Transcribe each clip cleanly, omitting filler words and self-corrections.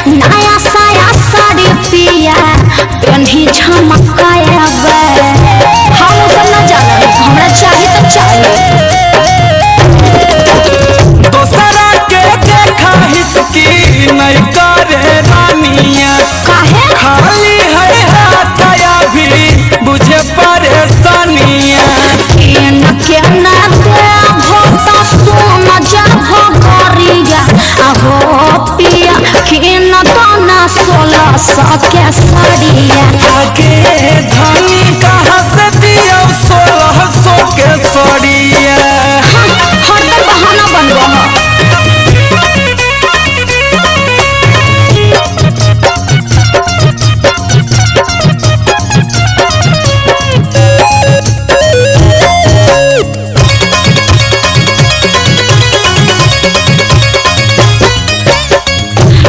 नया साया साड़ी पिया पेन्ही झमकाया हम सब न जाने हमरा चाहिए तो चाहिए दोसरा के देखा हिचकी नहीं करे रानिया काहे खाली है हाथ भी बुझे परेशानिया के ना दे भोता सुन जा भगरिया आहो पिया के न दाना 1600 के साड़िया आगे धानी कहाँ से दिया 1600 के साड़िया हर बहाना बनवा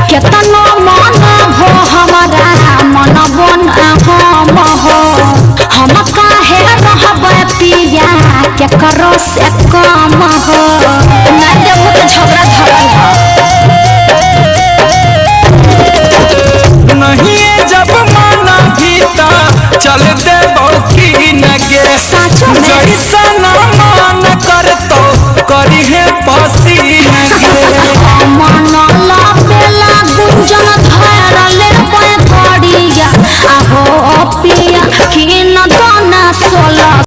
केतना मन हो हमारा मन बन हम हो हम काहे रहबै पिया के करो से कम हो ना देबो तो झगड़ा धरल नहीं जब माना भीता चल दे